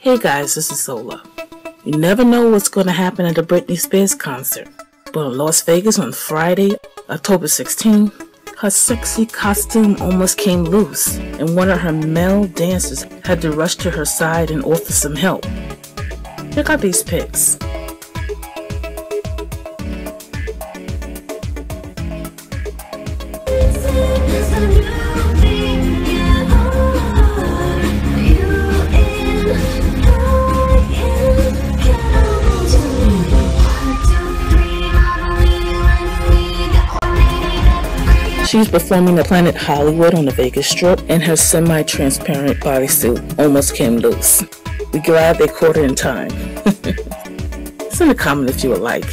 Hey guys, this is Zola. You never know what's going to happen at the Britney Spears concert, but in Las Vegas on Friday, October 16, her sexy costume almost came loose, and one of her male dancers had to rush to her side and offer some help. Check out these pics. She's performing at Planet Hollywood on the Vegas Strip, and her semi-transparent bodysuit almost came loose. We're glad they caught her in time. Send a comment if you would like.